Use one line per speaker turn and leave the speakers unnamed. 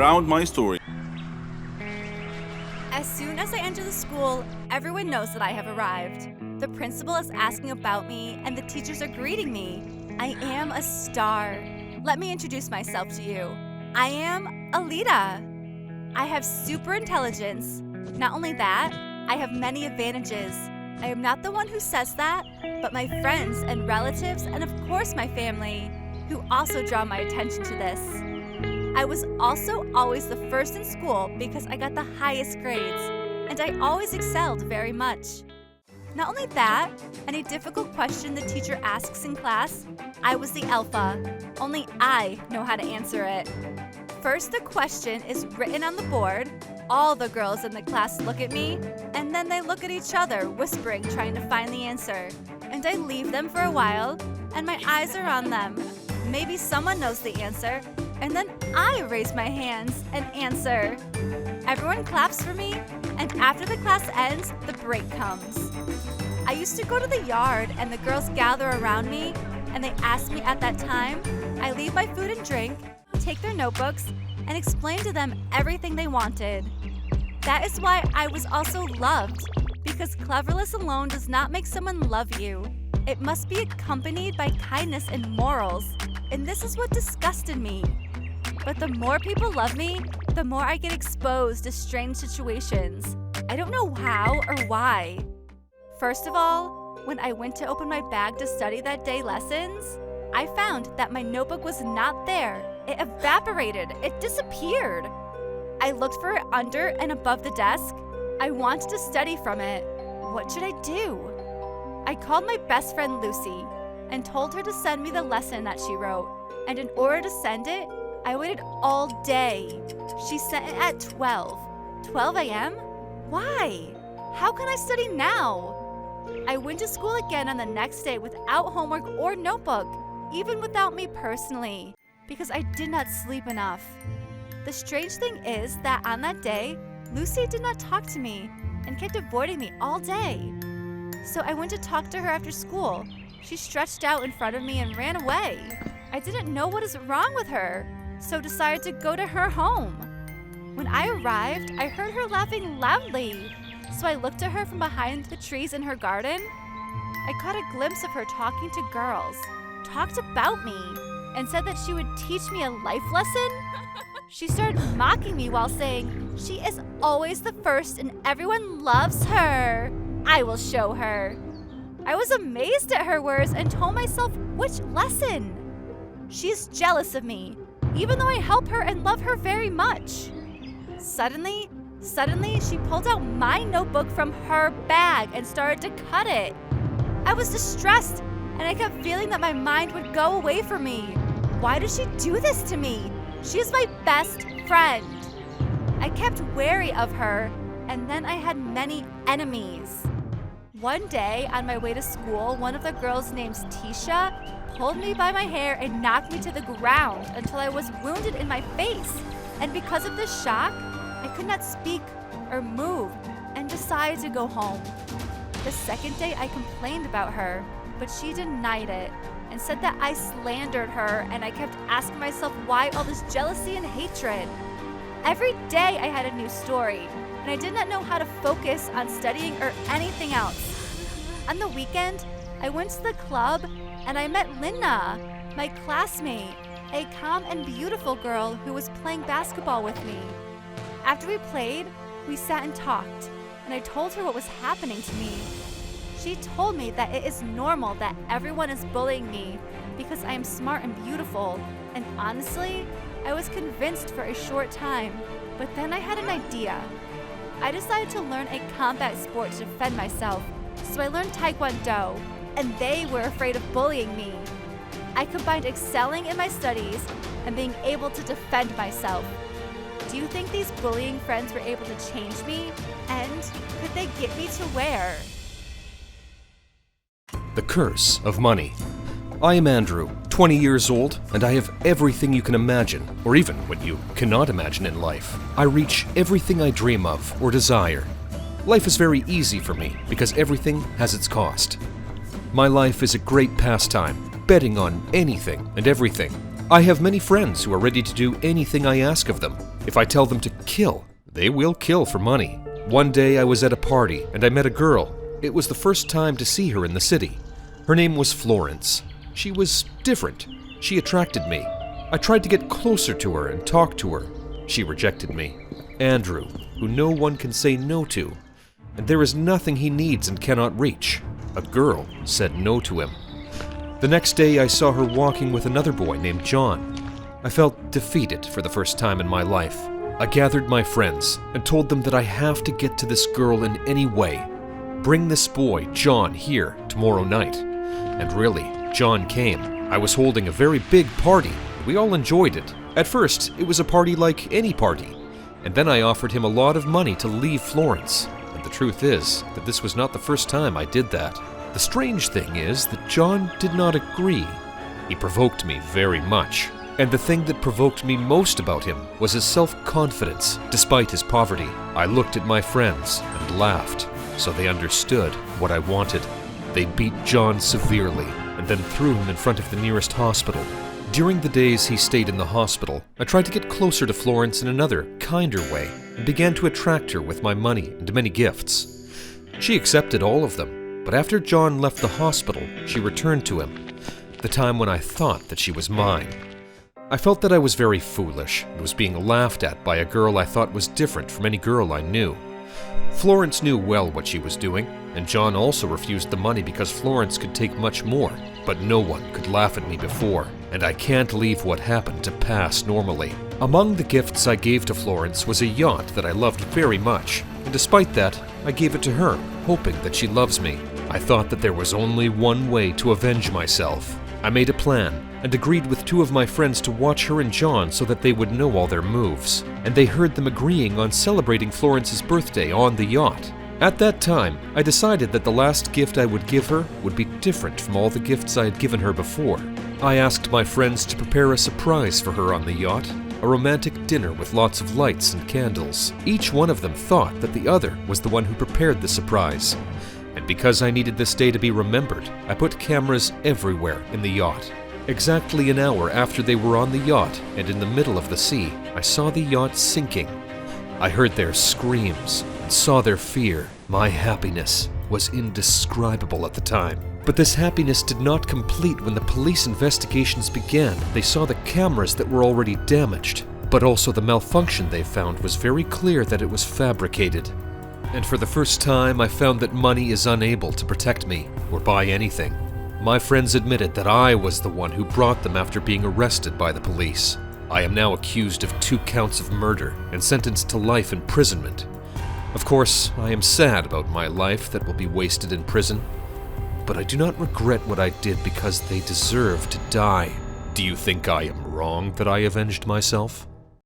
around my story.
As soon as I enter the school, everyone knows that I have arrived. The principal is asking about me, and the teachers are greeting me. I am a star. Let me introduce myself to you. I am Alita. I have super intelligence. Not only that, I have many advantages. I am not the one who says that, but my friends and relatives, and of course my family, who also draw my attention to this. I was also always the first in school because I got the highest grades, and I always excelled very much. Not only that, any difficult question the teacher asks in class, I was the alpha. Only I know how to answer it. First, the question is written on the board. All the girls in the class look at me, and then they look at each other, whispering, trying to find the answer. And I leave them for a while, and my eyes are on them. Maybe someone knows the answer, and then I raise my hands and answer. Everyone claps for me, and after the class ends, the break comes. I used to go to the yard, and the girls gather around me, and they ask me at that time. I leave my food and drink, take their notebooks, and explain to them everything they wanted. That is why I was also loved, because cleverness alone does not make someone love you. It must be accompanied by kindness and morals, and this is what disgusted me. But the more people love me, the more I get exposed to strange situations. I don't know how or why. First of all, when I went to open my bag to study that day lessons, I found that my notebook was not there. It evaporated. It disappeared. I looked for it under and above the desk. I wanted to study from it. What should I do? I called my best friend Lucy and told her to send me the lesson that she wrote. And in order to send it, I waited all day. She sent it at 12. 12 a.m.? Why? How can I study now? I went to school again on the next day without homework or notebook, even without me personally, because I did not sleep enough. The strange thing is that on that day, Lucy did not talk to me and kept avoiding me all day. So I went to talk to her after school. She stretched out in front of me and ran away. I didn't know what is wrong with her, so decided to go to her home. When I arrived, I heard her laughing loudly, so I looked at her from behind the trees in her garden. I caught a glimpse of her talking to girls, talked about me, and said that she would teach me a life lesson. She started mocking me while saying, "She is always the first and everyone loves her. I will show her." I was amazed at her words and told myself, which lesson? She is jealous of me, even though I help her and love her very much. Suddenly, she pulled out my notebook from her bag and started to cut it. I was distressed, and I kept feeling that my mind would go away from me. Why did she do this to me? She is my best friend. I kept wary of her, and then I had many enemies. One day, on my way to school, one of the girls named Tisha pulled me by my hair and knocked me to the ground until I was wounded in my face. And because of this shock, I could not speak or move and decided to go home. The second day I complained about her, but she denied it and said that I slandered her, and I kept asking myself why all this jealousy and hatred. Every day I had a new story, and I did not know how to focus on studying or anything else. On the weekend, I went to the club and I met Linna, my classmate, a calm and beautiful girl who was playing basketball with me. After we played, we sat and talked, and I told her what was happening to me. She told me that it is normal that everyone is bullying me because I am smart and beautiful, and honestly, I was convinced for a short time, but then I had an idea. I decided to learn a combat sport to defend myself, so I learned Taekwondo, and they were afraid of bullying me. I combined excelling in my studies and being able to defend myself. Do you think these bullying friends were able to change me? And could they get me to where?
The Curse of Money. I am Andrew, 20 years old, and I have everything you can imagine, or even what you cannot imagine in life. I reach everything I dream of or desire. Life is very easy for me because everything has its cost. My life is a great pastime, betting on anything and everything. I have many friends who are ready to do anything I ask of them. If I tell them to kill, they will kill for money. One day I was at a party and I met a girl. It was the first time to see her in the city. Her name was Florence. She was different. She attracted me. I tried to get closer to her and talk to her. She rejected me. Andrew, who no one can say no to, and there is nothing he needs and cannot reach. A girl said no to him. The next day I saw her walking with another boy named John. I felt defeated for the first time in my life. I gathered my friends and told them that I have to get to this girl in any way. Bring this boy, John, here tomorrow night. And really, John came. I was holding a very big party. We all enjoyed it. At first, it was a party like any party. And then I offered him a lot of money to leave Florence. And the truth is that this was not the first time I did that. The strange thing is that John did not agree. He provoked me very much. And the thing that provoked me most about him was his self-confidence, despite his poverty. I looked at my friends and laughed, so they understood what I wanted. They beat John severely and then threw him in front of the nearest hospital. During the days he stayed in the hospital, I tried to get closer to Florence in another, kinder way, and began to attract her with my money and many gifts. She accepted all of them, but after John left the hospital, she returned to him, the time when I thought that she was mine. I felt that I was very foolish and was being laughed at by a girl I thought was different from any girl I knew. Florence knew well what she was doing, and John also refused the money because Florence could take much more, but no one could laugh at me before, and I can't leave what happened to pass normally. Among the gifts I gave to Florence was a yacht that I loved very much, and despite that, I gave it to her, hoping that she loves me. I thought that there was only one way to avenge myself. I made a plan and agreed with two of my friends to watch her and John so that they would know all their moves, and they heard them agreeing on celebrating Florence's birthday on the yacht. At that time, I decided that the last gift I would give her would be different from all the gifts I had given her before. I asked my friends to prepare a surprise for her on the yacht, a romantic dinner with lots of lights and candles. Each one of them thought that the other was the one who prepared the surprise. And because I needed this day to be remembered, I put cameras everywhere in the yacht. Exactly an hour after they were on the yacht and in the middle of the sea, I saw the yacht sinking. I heard their screams and saw their fear. My happiness was indescribable at the time. But this happiness did not complete when the police investigations began. They saw the cameras that were already damaged, but also the malfunction they found was very clear that it was fabricated. And for the first time, I found that money is unable to protect me or buy anything. My friends admitted that I was the one who brought them after being arrested by the police. I am now accused of 2 counts of murder and sentenced to life imprisonment. Of course, I am sad about my life that will be wasted in prison, but I do not regret what I did because they deserve to die. Do you think I am wrong that I avenged myself?